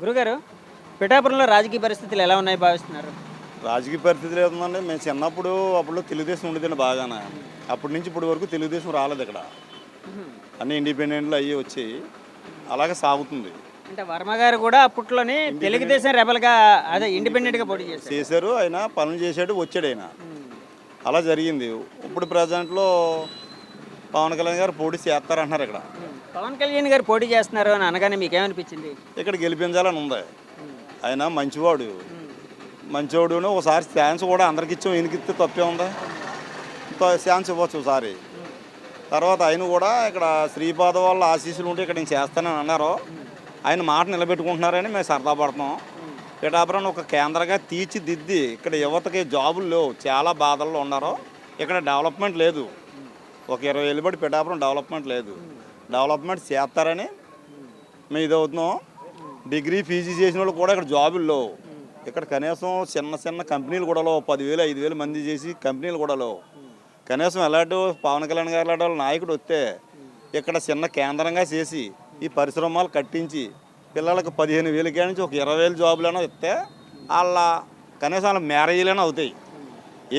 గురుగారు, పిఠాపురంలో రాజకీయ పరిస్థితులు ఎలా ఉన్నాయి భావిస్తున్నారు? రాజకీయ పరిస్థితులు ఏముందండి, మేము చిన్నప్పుడు అప్పుడు తెలుగుదేశం ఉండేదండి బాగానే. అప్పటి నుంచి ఇప్పటి వరకు తెలుగుదేశం రాలేదు ఇక్కడ. హుహు. అన్ని ఇండిపెండెంట్లు అయ్యి వచ్చి అలాగే సాగుతుంది. అంటే వర్మ గారు కూడా అప్పట్లోనే తెలుగుదేశం రెబల్‌గా అదే ఇండిపెండెంట్‌గా పోటీ చేశారు. చేశారు, ఆయన పనులు చేశాడు, వచ్చాడు ఆయన. హ్మ్. అలా జరిగింది. ఇప్పుడు ప్రజెంట్లో పవన్ కళ్యాణ్ గారు పోటీ చేస్తారంటున్నారు ఇక్కడ. హ్మ్. పవన్ కళ్యాణ్ గారు పోటీ చేస్తున్నారు అని అనగానే మీకేమనిపించింది? ఇక్కడ గెలిపించాలని ఉంది. హ్మ్. ఆయన మంచివాడు. హ్మ్. మంచివాడును ఒకసారి ఛాన్స్ కూడా అందరికి ఇచ్చాం, ఈయనకిస్తే తప్పే ఉందా? ఛాన్స్ ఇవ్వచ్చు ఒకసారి. తర్వాత ఆయన కూడా ఇక్కడ శ్రీపాద వాళ్ళ ఆశీస్సులు ఉంటే ఇక్కడ నేను చేస్తానని అన్నారు. ఆయన మాట నిలబెట్టుకుంటున్నారని మేము సరదా పడుతున్నాం. పిఠాపురం ఒక కేంద్రంగా తీర్చిదిద్ది ఇక్కడ యువతకి జాబులు లేవు, చాలా బాధల్లో ఉన్నారు. ఇక్కడ డెవలప్మెంట్ లేదు. ఒక 20 ఏళ్ళు బట్టి పిఠాపురం డెవలప్మెంట్ లేదు. డెవలప్మెంట్ చేస్తారని మేము ఇది అవుతున్నాం. డిగ్రీ పీజీ చేసిన వాళ్ళు కూడా ఇక్కడ జాబులు లేవు. ఇక్కడ కనీసం చిన్న చిన్న కంపెనీలు కూడా లేవు. 10,000 5,000 మంది చేసి కంపెనీలు కూడా లేవు. కనీసం ఎలాంటి పవన్ కళ్యాణ్ గారు లాంటి వాళ్ళ నాయకుడు వస్తే ఇక్కడ చిన్న కేంద్రంగా చేసి ఈ పరిశ్రమలు కట్టించి పిల్లలకు 15,000 కాడి నుంచి ఒక 20,000 జాబులైనా ఇస్తే వాళ్ళ కనీసం వాళ్ళ మ్యారేజీలైనా అవుతాయి.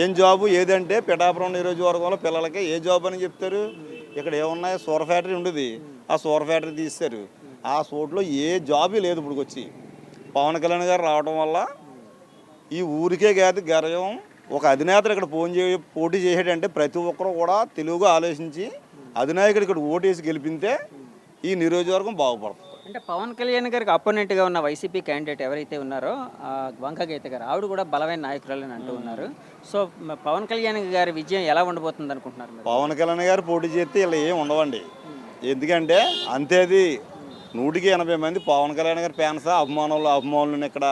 ఏం జాబు ఏదంటే పిఠాపురం నియోజకవర్గంలో పిల్లలకి ఏ జాబ్ అని చెప్తారు? ఇక్కడ ఏమున్నాయి, సూర ఫ్యాక్టరీ ఉండేది, ఆ సూర ఫ్యాక్టరీ తీస్తారు. ఆ చోట్లో ఏ జాబు లేదు. ఇప్పుడు వచ్చి పవన్ కళ్యాణ్ గారు రావడం వల్ల ఈ ఊరికే కాదు గర్వం. ఒక అధినేతలు ఇక్కడ పోటీ చేసేటంటే ప్రతి ఒక్కరు కూడా తెలుగుగా ఆలోచించి అధినాయకుడు ఇక్కడ ఓటేసి గెలిపితే ఈ నియోజకవర్గం బాగుపడుతుంది. అంటే పవన్ కళ్యాణ్ గారికి అపోనెంట్‌గా ఉన్న వైసీపీ క్యాండిడేట్ ఎవరైతే ఉన్నారో వంక గీత గారు, ఆవిడ కూడా బలమైన నాయకురాలని అంటూ ఉన్నారు. సో పవన్ కళ్యాణ్ గారి విజయం ఎలా ఉండబోతుంది అనుకుంటున్నారు మీరు? పవన్ కళ్యాణ్ గారు పోటీ చేస్తే ఇలా ఏం ఉండవండి. ఎందుకంటే అంతేది 180 మంది పవన్ కళ్యాణ్ గారి ఫ్యాన్స్ అభిమానులు ఇక్కడ.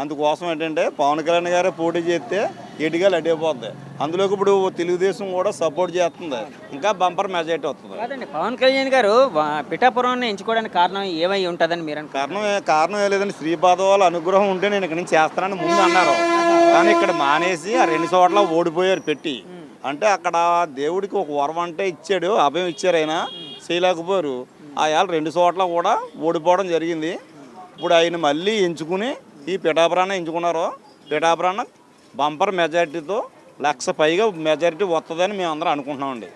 అందుకోసం ఏంటంటే పవన్ కళ్యాణ్ గారే పోటీ చేస్తే ఎటుగా అడ్డైపోద్ది. అందులోకి ఇప్పుడు తెలుగుదేశం కూడా సపోర్ట్ చేస్తుంది, ఇంకా బంపర్ మెజారిటీ వస్తుంది. కాదండి, పవన్ కళ్యాణ్ గారు పిఠాపురాన్ని ఎంచుకోవడానికి కారణం ఏమై ఉంటుందని మీరు కారణం ఏ లేదండి, శ్రీపాద వాళ్ళ అనుగ్రహం ఉంటే నేను ఇక్కడ నుంచి చేస్తానని ముందు అన్నారు. కానీ ఇక్కడ మానేసి ఆ 2 చోట్ల ఓడిపోయారు పెట్టి. అంటే అక్కడ దేవుడికి ఒక వరం అంటే ఇచ్చాడు, అభయం ఇచ్చారు, ఆయన చేయలేకపోయారు. ఆయాలు 2 చోట్ల కూడా ఓడిపోవడం జరిగింది. ఇప్పుడు ఆయన మళ్ళీ ఎంచుకుని ఈ పిఠాపురాన్ని ఎంచుకున్నారు. పిఠాపురాన్ని బంపర్ మెజారిటీతో 1,00,000 పైగా మెజారిటీ వస్తుందని మేము అందరం అనుకుంటున్నామండి.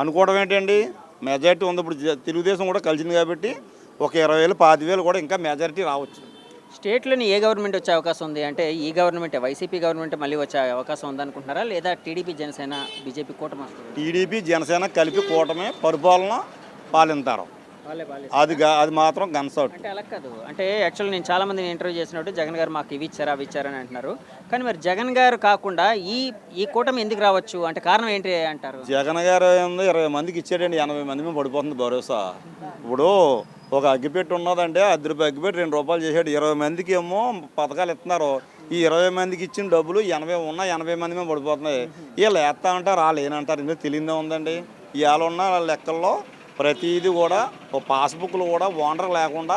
అనుకోవడం ఏంటండి, మెజారిటీ ఉంది. ఇప్పుడు తెలుగుదేశం కూడా కలిసింది కాబట్టి ఒక 20,000 25,000 కూడా ఇంకా మెజారిటీ రావచ్చు. స్టేట్లోని ఏ గవర్నమెంట్ వచ్చే అవకాశం ఉంది? అంటే ఈ గవర్నమెంట్ వైసీపీ గవర్నమెంట్ మళ్ళీ వచ్చే అవకాశం ఉందనుకుంటున్నారా, లేదా టీడీపీ జనసేన బీజేపీ కూటమి వస్తుంది? టీడీపీ జనసేన కలిపి కూటమి పరిపాలన పాలింతారు. అది మాత్రం గన్సౌట్. అంటే అలా కాదు. అంటే యాక్చువల్లీ నేను చాలామందిని ఇంటర్వ్యూ చేసినట్టు జగన్ గారు మాకు ఇవి ఇచ్చారా అవి ఇచ్చారని అంటున్నారు. కానీ మరి జగన్ గారు కాకుండా ఈ కూటమి ఎందుకు రావచ్చు అంటే కారణం ఏంటి అంటారు? జగన్ గారు 20 మందికి ఇచ్చాడండి, 80 మంది మేము పడిపోతుంది భరోసా. ఇప్పుడు ఒక అగ్గిపెట్టి ఉన్నదంటే ₹10 అగ్గిపెట్టి ₹2 చేసాడు. 20 మందికి ఏమో పథకాలు ఇస్తున్నారు. ఈ 20 మందికి ఇచ్చిన డబ్బులు 80 మంది మేము పడిపోతున్నాయి. వీళ్ళు వేస్తా అంటారు, వాళ్ళు ఏనంటారు, ఇందులో తెలియదే ఉందండి. ఇవాళ ఉన్న లెక్కల్లో ప్రతిదీ కూడా ఒక పాస్బుక్లు కూడా ఓనర్ లేకుండా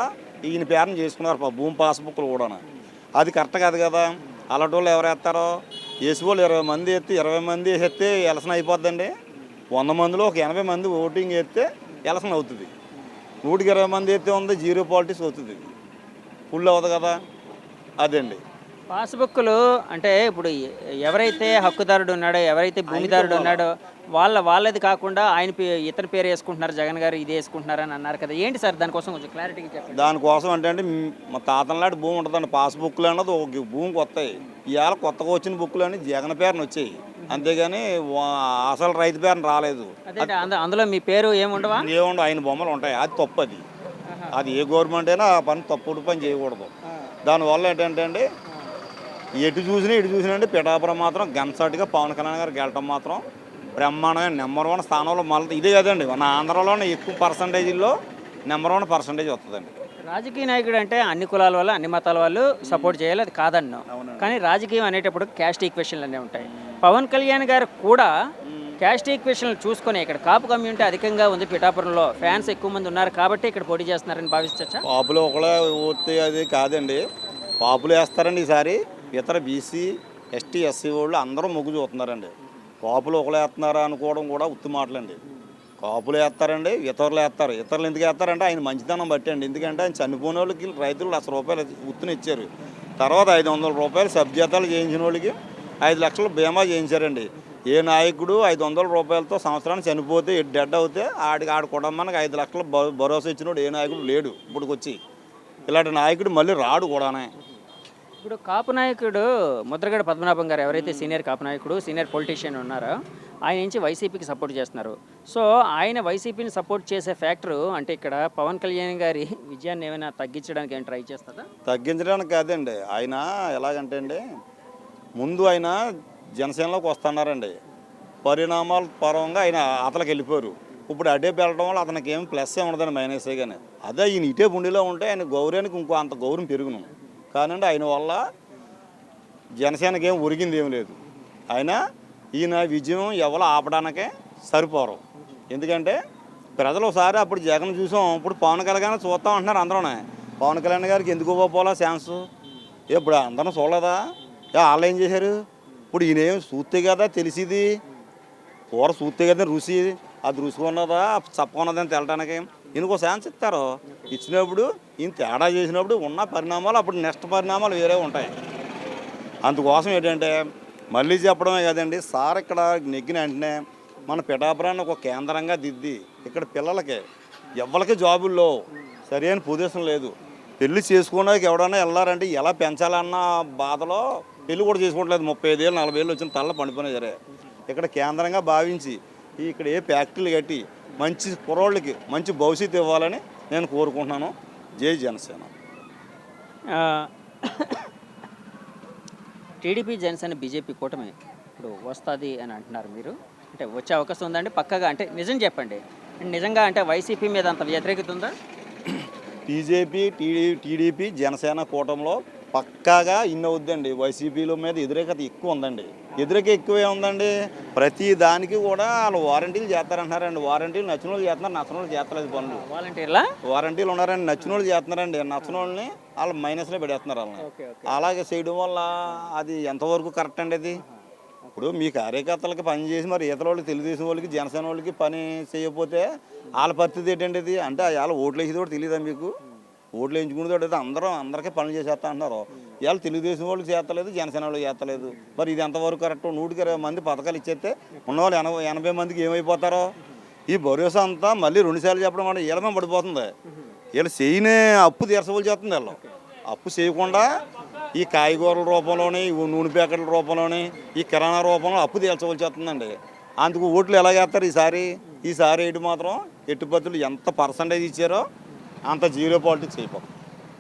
ఈయన పేరుని చేసుకున్నారు, భూమి పాస్బుక్లు కూడా. అది కరెక్ట్ కాదు కదా. అలాంటి వాళ్ళు ఎవరు వేస్తారో వేసి వాళ్ళు 20 మంది ఎత్తి 20 మంది వేస్తే ఎలక్షన్ అయిపోద్దండి. 100 మందిలో ఒక 80 మంది ఓటింగ్ వేస్తే ఎలక్షన్ అవుతుంది. 120 మంది ఎత్తే ఉంది, జీరో పాలిటిక్స్ అవుతుంది, ఫుల్ అవ్వదు కదా. అదండి పాస్బుక్లు. అంటే ఇప్పుడు ఎవరైతే హక్కుదారుడు ఉన్నాడో, ఎవరైతే భూమిదారుడు ఉన్నాడో వాళ్ళది కాకుండా ఆయన ఇతని పేరు వేసుకుంటున్నారు, జగన్ గారు ఇది వేసుకుంటున్నారని అన్నారు కదా. ఏంటి సార్ దానికోసం కొంచెం క్లారిటీగా చెప్పండి. దానికోసం అంటే మా తాతలనాటి భూమి ఉంటుందండి, పాస్బుక్లు అన్నది ఒక భూమికి వస్తాయి. ఇవాళ కొత్తగా వచ్చిన బుక్లు అని జగన్ పేరుని వచ్చాయి, అంతేగాని అసలు రైతు పేరుని రాలేదు. అందులో మీ పేరు ఏముండవా? ఏముండవు, ఆయన బొమ్మలు ఉంటాయి. అది తప్పు. అది ఏ గవర్నమెంట్ అయినా ఆ పని తప్పుడు పని చేయకూడదు. దానివల్ల ఏంటంటే అండి, ఇటు చూసినా అండి పిఠాపురం మాత్రం గన్సట్గా పవన్ కళ్యాణ్ గారు గెలటం మాత్రం బ్రహ్మాండమైన #1 స్థానంలో. మళ్ళీ ఇదే కదండి, మన ఆంధ్రలోనే ఎక్కువ పర్సంటేజీల్లో #1 పర్సంటేజ్ వస్తుందండి. రాజకీయ నాయకుడు అంటే అన్ని కులాల వాళ్ళు అన్ని మతాల వాళ్ళు సపోర్ట్ చేయాలి, అది కాదన్ను. కానీ రాజకీయం అనేటప్పుడు క్యాస్ట్ ఈక్వేషన్లు అనేవి ఉంటాయి. పవన్ కళ్యాణ్ గారు కూడా క్యాస్ట్ ఈక్వేషన్లు చూసుకొని ఇక్కడ కాపు కమ్యూనిటీ అధికంగా ఉంది, పిఠాపురంలో ఫ్యాన్స్ ఎక్కువ మంది ఉన్నారు కాబట్టి ఇక్కడ పోటీ చేస్తున్నారని భావించచ్చా? కాపులు ఒకళ్ళే ఓతే అది కాదండి, కాపులు వేస్తారండి ఈసారి. ఇతర బీసీ ఎస్టీ ఎస్సీ వాళ్ళు అందరూ మొగ్గు చూస్తున్నారండి. కాపులు ఒకళ్ళు వేస్తున్నారా అనుకోవడం కూడా ఉత్తి మాటలండి. కాపులు వేస్తారండి, ఇతరులు వేస్తారు. ఇతరులు ఎందుకు వేస్తారంటే ఆయన మంచితనం బట్టి అండి. ఎందుకంటే ఆయన చనిపోయిన వాళ్ళకి రైతులు ₹1,00,000 ఉత్తున ఇచ్చారు. తర్వాత ₹500 సబ్జీతాలు చేయించిన వాళ్ళకి 5 లక్షలు బీమా చేయించారండి. ఏ నాయకుడు ₹500తో సంవత్సరానికి చనిపోతే డెడ్ అవుతే ఆడి కుటుంబానికి 5 లక్షలు భరోసా ఇచ్చినోడు ఏ నాయకుడు లేడు ఇప్పటికొచ్చి. ఇలాంటి నాయకుడు మళ్ళీ రాడు కూడానే. ఇప్పుడు కాపు నాయకుడు ముద్రగడ పద్మనాభం గారు ఎవరైతే సీనియర్ కాపు నాయకుడు, సీనియర్ పొలిటీషియన్ ఉన్నారో ఆయన నుంచి వైసీపీకి సపోర్ట్ చేస్తున్నారు. సో ఆయన వైసీపీని సపోర్ట్ చేసే ఫ్యాక్టరు అంటే ఇక్కడ పవన్ కళ్యాణ్ గారి విజయాన్ని ఏమైనా తగ్గించడానికి ఏమైనా ట్రై చేస్తుందా? తగ్గించడానికి కాదండి. ఆయన ఎలాగంటే అండి, ముందు ఆయన జనసేనలోకి వస్తున్నారండి. పరిణామాల పరంగా ఆయన అతలకు వెళ్ళిపోయారు. ఇప్పుడు అడే వెళ్ళడం వల్ల అతనికి ఏం ప్లస్ ఏ ఉండదని మైనసే. కానీ అదే ఈయన ఇటే బుండిలో ఉంటే ఆయన గౌరవానికి ఇంకో అంత గౌరవం పెరుగును. కానండి ఆయన వల్ల జనసేనకి ఏం ఒరిగింది ఏం లేదు. ఈయన విజయం ఎవరు ఆపడానికే సరిపోరు. ఎందుకంటే ప్రజలు ఒకసారి అప్పుడు జగన్ చూసాం, ఇప్పుడు పవన్ కళ్యాణ్ చూస్తాం అంటున్నారు అందరూనే. పవన్ కళ్యాణ్ గారికి ఎందుకు పోవాలా ఛాన్స్? ఇప్పుడు అందరం చూడలేదా? వాళ్ళు ఏం చేశారు? ఇప్పుడు ఈయన ఏం చూస్తే కదా తెలిసిది, కూర చూస్తే కదా రుచి, అది రుచి ఉన్నదా చప్పకున్నదని తెలటానికి ఈయనకు ఛాన్స్ ఇస్తారు. ఇచ్చినప్పుడు ఈయన తేడా చేసినప్పుడు ఉన్న పరిణామాలు అప్పుడు నెక్స్ట్ పరిణామాలు వేరే ఉంటాయి. అందుకోసం ఏంటంటే మళ్ళీ చెప్పడమే కదండి, సార్ ఇక్కడ నెగ్గిన వెంటనే మన పిఠాపురాన్ని ఒక కేంద్రంగా దిద్ది ఇక్కడ పిల్లలకి ఎవరికి జాబుల్లో సరైన పొజిషన్ లేదు. పెళ్లి చేసుకోవడానికి ఎవడన్నా వెళ్ళారంటే ఎలా పెంచాలన్న బాధలో పెళ్లి కూడా చేసుకోవట్లేదు. 35 ఏళ్ళు 40 ఏళ్ళు వచ్చిన తల్ల పండిపోయినా సరే ఇక్కడ కేంద్రంగా భావించి ఇక్కడ ఏ ఫ్యాక్టరీలు కట్టి మంచి కుర్రోళ్ళకి మంచి భవిష్యత్తు ఇవ్వాలని నేను కోరుకుంటున్నాను. జై జనసేన. టీడీపీ జనసేన బీజేపీ కూటమి ఇప్పుడు వస్తుంది అని అంటున్నారు మీరు, అంటే వచ్చే అవకాశం ఉందండి పక్కగా? అంటే నిజం చెప్పండి, నిజంగా అంటే వైసీపీ మీద అంత వ్యతిరేకత ఉందా? బీజేపీ టీడీపీ జనసేన కూటమిలో పక్కాగా ఇన్ని అవుద్దండి. వైసీపీల మీద వ్యతిరేకత ఎక్కువ ఉందండి. వ్యతిరేకత ఎక్కువే ఉందండి. ప్రతి దానికి కూడా వాళ్ళు వారంటీలు చేస్తారంటున్నారండి. వారంటీలు నచ్చిన వాళ్ళు చేస్తున్నారు, నచ్చిన వాళ్ళు చేస్తలేదు పనులు. వారంటీలు ఉన్నారండి, నచ్చిన వాళ్ళు చేస్తున్నారండి, నచ్చిన వాళ్ళని వాళ్ళు మైనస్లో పెడేస్తున్నారు వాళ్ళని. అలాగే చేయడం వల్ల అది ఎంతవరకు కరెక్ట్ అండి? అది ఇప్పుడు మీ కార్యకర్తలకి పని చేసి మరి ఇతర వాళ్ళకి తెలుగుదేశం వాళ్ళకి జనసేన వాళ్ళకి పని చేయకపోతే వాళ్ళ పరిస్థితి ఏంటండి? ఇది అంటే వాళ్ళ ఓట్లు వేసేది కూడా తెలియదా మీకు? ఓట్లు వేయించుకునేది అయితే అందరికీ పనులు చేసేస్తా అంటున్నారు. ఇవాళ తెలుగుదేశం వాళ్ళకి చేస్తలేదు, జనసేన వాళ్ళకి చేస్తలేదు. మరి ఇది ఎంతవరకు కరెక్ట్? 120 మంది పథకాలు ఇచ్చేస్తే ఉన్నవాళ్ళు 80 మందికి ఏమైపోతారో? ఈ భరోసా అంతా మళ్ళీ 2 సార్లు చెప్పడం అంటే వీళ్ళమే పడిపోతుంది. వీళ్ళు చేయనే అప్పు తీర్చవలసి చేస్తుంది. వీళ్ళు అప్పు చేయకుండా ఈ కాయగూరల రూపంలోని, నూనె ప్యాకెట్ల రూపంలోని, ఈ కిరాణా రూపంలో అప్పు తీర్చవలసి వస్తుందండి. అందుకు ఓట్లు ఎలా చేస్తారు ఈసారి వేయడం మాత్రం ఎట్టుపత్తులు ఎంత పర్సంటేజ్ ఇచ్చారో అంత జీరో పాలిటిక్స్ అయిపోతుంది.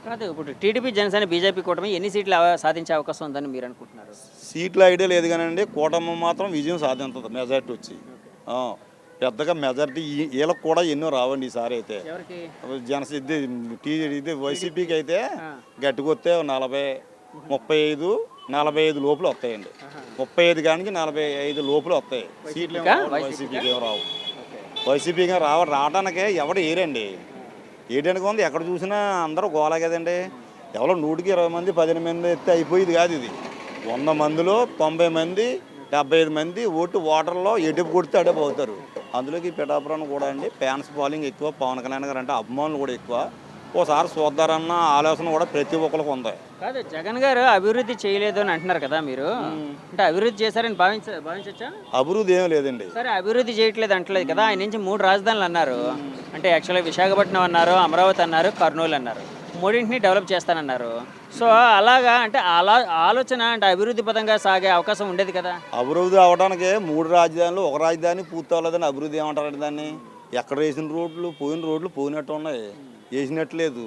కాదు, ఇప్పుడు టీడీపీ జనసేన బీజేపీ కూటమి ఎన్ని సీట్లు సాధించే అవకాశం ఉందని మీరు అనుకుంటున్నారు? సీట్ల ఐడియా లేదు కానండి, కూటమి మాత్రం విజయం సాధించదు. మెజార్టీ వచ్చి పెద్దగా మెజార్టీ వీళ్ళకి కూడా ఎన్నో రావండి ఈసారి అయితే. ఇది వైసీపీకి అయితే గట్టికొస్తే 40, 35, 45 లోపల వస్తాయండి. 35 కానీ 45 లోపల వస్తాయి సీట్లు. వైసీపీకి ఏం రావు. వైసీపీకి రావడానికే ఎవడు ఏరండి. ఏటానికి ఉంది ఎక్కడ చూసినా అందరూ గోలా కదండి. ఎవరో 100కి 20 మంది 15 మంది ఎత్తే అయిపోయేది కాదు. ఇది 100 మందిలో 90 మంది 75 మంది ఓటర్లో ఎటుపు కొడితే అడే పోతారు. అందులోకి పిఠాపురం కూడా అండి ఫ్యాన్స్ ఫాలోయింగ్ ఎక్కువ. పవన్ కళ్యాణ్ గారు అంటే అభిమానులు కూడా ఎక్కువ. ఓసారి చూద్దారన్న ఆలోచన కూడా ప్రతి ఒక్కరికి ఉంది. కాదు, జగన్ గారు అభివృద్ధి చేయలేదు అని అంటున్నారు కదా మీరు, అంటే అభివృద్ధి చేశారని భావించచ్చా? అభివృద్ధి ఏమీ లేదండి. సరే, అభివృద్ధి చేయట్లేదు అంటలేదు కదా. ఆయన నుంచి 3 రాజధానులు అన్నారు. అంటే యాక్చువల్గా విశాఖపట్నం అన్నారు, అమరావతి అన్నారు, కర్నూలు అన్నారు. 3ంటిని డెవలప్ చేస్తానన్నారు. సో అలాగా అంటే ఆలోచన అంటే అభివృద్ధి పదంగా సాగే అవకాశం ఉండేది కదా. అభివృద్ధి అవడానికి 3 రాజధానులు, ఒక రాజధాని పూర్తి అవ్వలేదని అభివృద్ధి ఏమంటారండి దాన్ని? ఎక్కడ వేసిన రోడ్లు పోయినట్టు ఉన్నాయి, వేసినట్లేదు.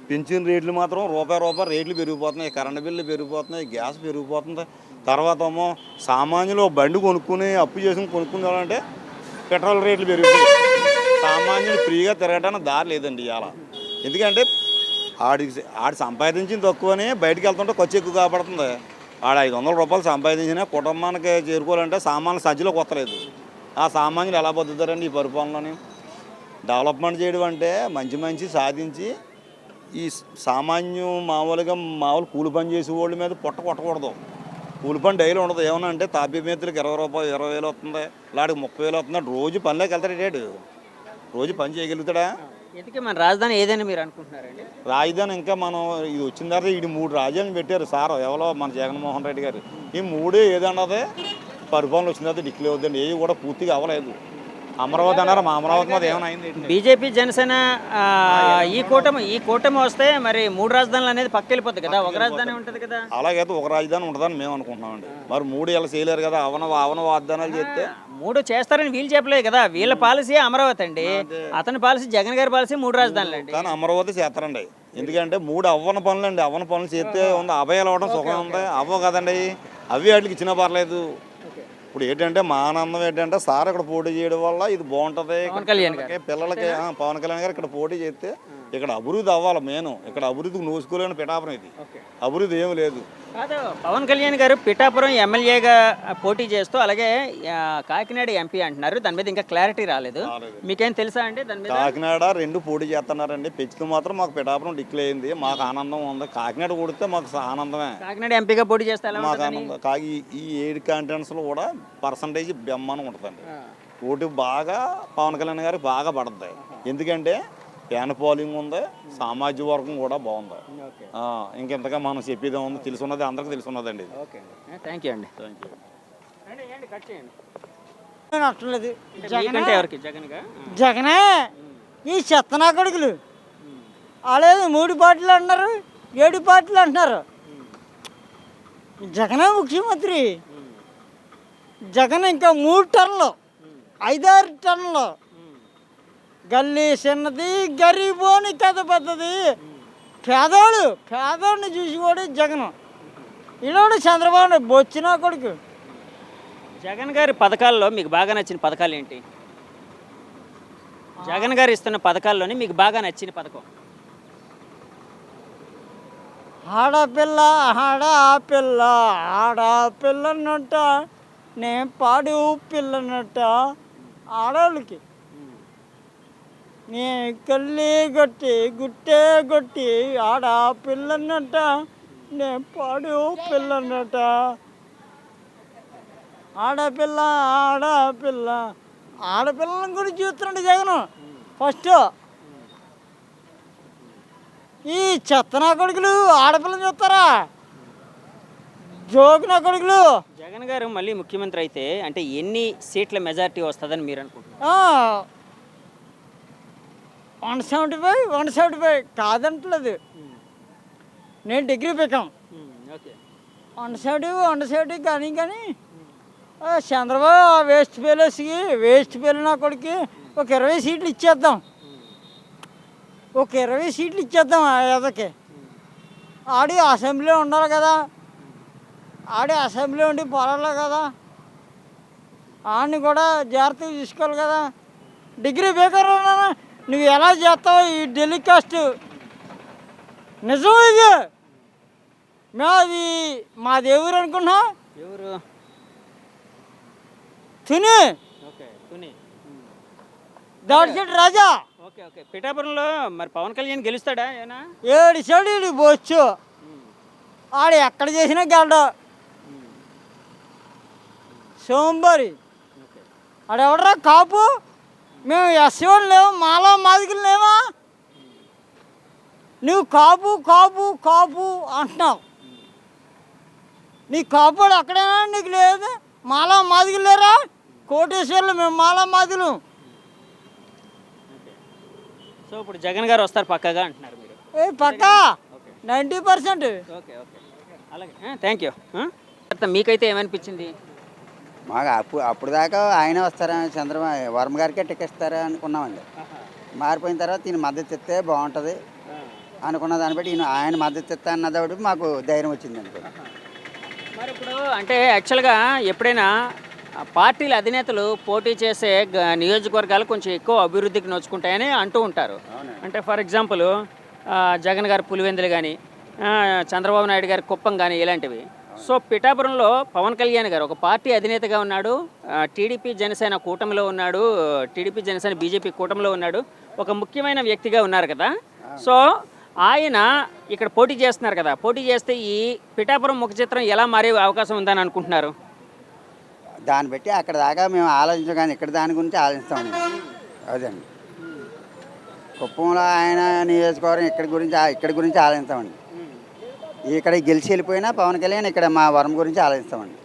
పెంచిన రేట్లు మాత్రం రూపాయి రేట్లు పెరిగిపోతున్నాయి. కరెంటు బిల్లు పెరిగిపోతున్నాయి, గ్యాస్ పెరిగిపోతుంది. తర్వాత ఏమో సామాన్యులు బండి కొనుక్కుని అప్పు చేసుకుని కొనుక్కునేవాళ్ళంటే పెట్రోల్ రేట్లు పెరిగిపోయి సామాన్యులు ఫ్రీగా తిరగడానికి దారి లేదండి ఇవాళ. ఎందుకంటే ఆడి సంపాదించింది తక్కువని బయటకు వెళ్తుంటే ఖర్చు ఎక్కువ కాబడుతుంది. ఆడ ₹500 సంపాదించినా కుటుంబానికి చేరుకోవాలంటే సామాన్లు సంచిలోకి వస్తలేదు. ఆ సామాన్యులు ఎలా బతుకుతారండి ఈ పరిపాలనని? డెవలప్మెంట్ చేయడం అంటే మంచి సాధించి ఈ మామూలు కూలి పని చేసే వాళ్ళ మీద కొట్టకూడదు. కూలి పని డైలీ ఉండదు. ఏమన్నా అంటే తాపీ మేతులకు ₹20, 20,000 వస్తుంది, ఇలాంటి 30,000 వస్తుంది. రోజు పనిలోకి వెళ్తాడు. రోజు పని చేయగలుగుతాడా? ఎందుకే మన రాజధాని ఏదైనా మీరు అనుకుంటున్నారండి? రాజధాని ఇంకా మనం ఇది వచ్చిన తర్వాత ఈ 3 రాజధానులు పెట్టారు సార్ ఎవరో మన జగన్మోహన్ రెడ్డి గారు. ఈ 3 ఏదన్నది పరిపాలన వచ్చిన తర్వాత డిక్లేర్ అవుతుంది. ఏవి కూడా పూర్తిగా అవ్వలేదు. అమరావతి అన్నారు, మా అమరావతి మీద ఏమైనా అయింది? బీజేపీ జనసేన ఈ కూటమి వస్తే మరి 3 రాజధానులు అనేది పక్కెళ్ళిపోతుంది కదా, ఒక రాజధాని ఉంటుంది కదా. అలాగైతే ఒక రాజధాని ఉంటుందని మేము అనుకుంటున్నామండి. మరి 3 ఇలా చేయలేరు కదా, అవన వాగ్దానాలు చేస్తే. 3 చేస్తారని వీళ్ళు చెప్పలేదు కదా, వీళ్ళ పాలసీ అమరావతి అండి, అతని పాలసీ జగన్ గారి పాలసీ 3 రాజధానులు అండి. కానీ అమరావతి చేస్తారండి. ఎందుకంటే 3 అవ్వన పనులు అండి. అవ్వన పనులు చేస్తే ఉంది, అభయాలు అవ్వడం సుఖం ఉంది. అవ్వ కదండి, అవి వాటికి ఇచ్చినా పర్లేదు. ఇప్పుడు ఏంటంటే మా ఆనందం ఏంటంటే సార్ ఇక్కడ పోటీ చేయడం వల్ల ఇది బాగుంటుంది. పిల్లలకి పవన్ కళ్యాణ్ గారు ఇక్కడ పోటీ చేస్తే ఇక్కడ అభివృద్ధి అవ్వాలి. మెయిన్ ఇక్కడ అభివృద్ధికి నోసుకోలేని పిఠాపురం ఇది. అభివృద్ధి ఏమి లేదు. కాదు, పవన్ కళ్యాణ్ గారు పిఠాపురం ఎమ్మెల్యేగా పోటీ చేస్తూ అలాగే కాకినాడ ఎంపీ అంటున్నారు. దాని మీద ఇంకా క్లారిటీ రాలేదు. మీకేం తెలుసా అండి దాని మీద? కాకినాడ 2 పోటీ చేస్తున్నారండి. పెంచుతూ మాత్రం మాకు పిఠాపురం డిక్లేర్ అయింది. మాకు ఆనందం ఉంది. కాకినాడ కొడితే మాకు ఆనందమే. కాకినాడ ఎంపీగా పోటీ చేస్తే మాకు ఆనందం. ఈ 7 కాంటెంట్స్లో కూడా పర్సంటేజ్ బ్రహ్మాండం ఉంటుందండి. ఓటు బాగా పవన్ కళ్యాణ్ గారికి బాగా పడుతుంది. ఎందుకంటే ఫ్యాన్ పోలింగ్ ఉంది, సామాజిక వర్గం కూడా బాగుంది. ఇంకెంతగా మనం చెప్పేది ఉంది, తెలుసున్నది అందరికీ తెలుసున్నదండి. థ్యాంక్ యూ అండి. జగనే ఈ చెత్తనా కొడుకులు అలాగే 3 పార్టీలు అంటున్నారు, 7 పార్టీలు అంటున్నారు. జగనే ముఖ్యమంత్రి. జగన్ ఇంకా 3 టర్న్లు 5-6 టర్న్లు. గల్లీ చిన్నది, గరీబోని కథ పెద్దది. పేదోడిని చూసి కూడా జగన్. ఈరోడు చంద్రబాబు బొచ్చినా కొడుకు. జగన్ గారి పథకాల్లో మీకు బాగా నచ్చిన పథకాలు ఏంటి? జగన్ గారు ఇస్తున్న పథకాల్లోని మీకు బాగా నచ్చిన పథకం? ఆడపిల్ల ఆడపిల్లన్నట్ట నేను పాడు పిల్లన్నట్ట ఆడవాళ్ళకి నీ కళ్ళి గుట్టే కొట్టి ఆడపిల్లన్నట్ట నేను పాడు పిల్లన్నట్ట. ఆడపిల్లని కూడా చూస్తున్నాడు జగన్. ఫస్ట్ ఈ చెత్తనా కొడుకులు ఆడపిల్లని చూస్తారా? జోకినా కొడుకులు. జగన్ గారు మళ్ళీ ముఖ్యమంత్రి అయితే అంటే ఎన్ని సీట్ల మెజారిటీ వస్తుందని మీరు అనుకుంటున్నారు? 175 కాదంటలేదు. నేను డిగ్రీ పెట్టాం 170 కానీ చంద్రబాబు వేస్ట్ పేలు నా కొడుకు ఒక 20 సీట్లు ఇచ్చేద్దాం. ఎదకి ఆడి అసెంబ్లీ ఉండాలి కదా, ఆడి అసెంబ్లీ ఉండి పోరాడాలి కదా, ఆడిని కూడా జాగ్రత్తగా చూసుకోవాలి కదా. డిగ్రీ బేకారు నువ్వు ఎలా చేస్తావు ఈ టెలికాస్ట్? నిజం ఇది. మాది ఎవరు అనుకున్నా? ఎవరు? తుని దాడిచెట్టు రాజా. పిఠాపురంలో మరి పవన్ కళ్యాణ్ గెలుస్తాడా? 7 సైడు పోవచ్చు. ఆడు ఎక్కడ చేసినా గెలడు. సోంబారి ఆడెవడరా కాపు? మేము ఎస్సీవాళ్ళు లేవు, మాలా మాదికలు లేవా? నువ్వు కాపు అంటున్నావు. నీ కాపుడు అక్కడేనా? నీకు లేదు. మాలా మాదికలు లేరా? కోటేశ్వర్లు మేము మాలా మాదిలు. సో ఇప్పుడు జగన్ గారు వస్తారు పక్కగా అంటున్నారు మీరు? పక్కా 90%. అలాగే, థ్యాంక్ యూ. మీకైతే ఏమనిపించింది? మాకు అప్పుడు దాకా ఆయన వస్తారని చంద్రబాబు వర్మ గారికే టికెట్ ఇస్తారా అనుకున్నామండి. మారిపోయిన తర్వాత ఈయన మద్దతు ఇస్తే బాగుంటుంది అనుకున్న దాన్ని బట్టి ఆయన మద్దతు ఇస్తా అన్నది మాకు ధైర్యం వచ్చిందండి. మరి ఇప్పుడు అంటే యాక్చువల్గా ఎప్పుడైనా పార్టీల అధినేతలు పోటీ చేసే నియోజకవర్గాలు కొంచెం ఎక్కువ అభివృద్ధికి నోచుకుంటాయని అంటూ ఉంటారు. అంటే ఫర్ ఎగ్జాంపుల్ జగన్ గారు పులివెందులు కానీ, చంద్రబాబు నాయుడు గారి కుప్పం కానీ ఇలాంటివి. సో పిఠాపురంలో పవన్ కళ్యాణ్ గారు ఒక పార్టీ అధినేతగా ఉన్నాడు, టీడీపీ జనసేన కూటమిలో ఉన్నాడు, టీడీపీ జనసేన బీజేపీ కూటమిలో ఉన్నాడు, ఒక ముఖ్యమైన వ్యక్తిగా ఉన్నారు కదా. సో ఆయన ఇక్కడ పోటీ చేస్తున్నారు కదా, పోటీ చేస్తే ఈ పిఠాపురం ముఖ చిత్రం ఎలా మారే అవకాశం ఉందని అనుకుంటున్నారు? దాన్ని బట్టి అక్కడ దాకా మేము ఆలోచించాం కానీ ఇక్కడ దాని గురించి ఆలోచిస్తామండి. అదండి కుప్పంలో ఆయన నియోజకవర్గం ఇక్కడి గురించి ఆలోచిస్తామండి. ఇక్కడ గెలిచి వెళ్ళిపోయినా పవన్ కళ్యాణ్ ఇక్కడ మా వరం గురించి ఆలోచిస్తామండి.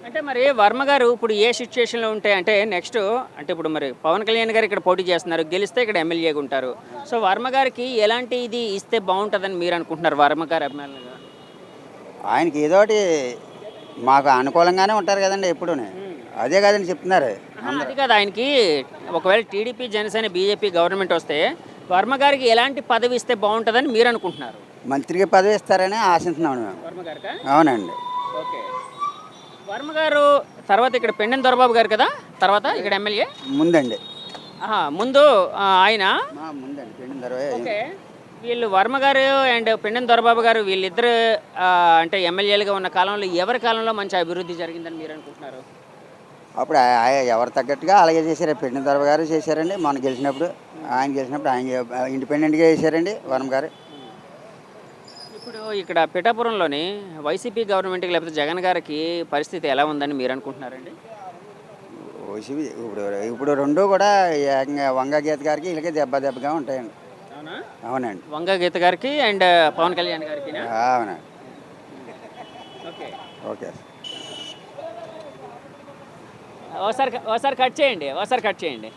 అంటే మరి వర్మ గారు ఇప్పుడు ఏ సిచ్యుయేషన్లో ఉంటే అంటే నెక్స్ట్ అంటే ఇప్పుడు మరి పవన్ కళ్యాణ్ గారు ఇక్కడ పోటీ చేస్తున్నారు, గెలిస్తే ఇక్కడ ఎమ్మెల్యేగా ఉంటారు. సో వర్మ గారికి ఎలాంటి ఇది ఇస్తే బాగుంటుందని మీరు అనుకుంటున్నారు వర్మ గారు అభిమానులుగా? ఆయనకి ఏదోటి మాకు అనుకూలంగానే ఉంటారు కదండి ఎప్పుడు. అదే కదండి చెప్తున్నారు. అది కాదు, ఆయనకి ఒకవేళ టీడీపీ జనసేన బీజేపీ గవర్నమెంట్ వస్తే వర్మ గారికి ఎలాంటి పదవి ఇస్తే బాగుంటుందని మీరు అనుకుంటున్నారు? మంత్రికి పదవి ఇస్తారని ఆశిస్తున్నాం మేము. వర్మ గారికా? అవునండి. ఓకే. వర్మ గారు తర్వాత ఇక్కడ పెండెం దొరబాబు గారు కదా, తర్వాత ఇక్కడ ఎమ్మెల్యే ముందండి. ముందు ఆయన ముందండి పెండిన తర్వాత. ఓకే. వీళ్ళు వర్మ గారు అండ్ పెండెం దొరబాబు గారు వీళ్ళిద్దరు అంటే ఎమ్మెల్యేలుగా ఉన్న కాలంలో ఎవరి కాలంలో మంచి అభివృద్ధి జరిగిందని మీరు అనుకుంటున్నారు? అప్పుడు ఎవరు తగ్గట్టుగా అలాగే చేశారు. పెండిన తర్వాత గారు చేశారండి. మొన్న గెలిచినప్పుడు ఆయన ఇండిపెండెంట్గా చేశారండి వర్మ గారు. ఇప్పుడు ఇక్కడ పిఠాపురంలోని వైసీపీ గవర్నమెంట్కి లేకపోతే జగన్ గారికి పరిస్థితి ఎలా ఉందని మీరు అనుకుంటున్నారండి? ఇప్పుడు రెండు కూడా ఏకంగా వంగ గీత గారికి వీళ్ళకి దెబ్బగా ఉంటాయండి. అవునా? అవునండి. వంగ గీత గారికి అండ్ పవన్ కళ్యాణ్ గారికి. అవునండి. ఓకే. ఓకే. ఒకసారి కట్ చేయండి.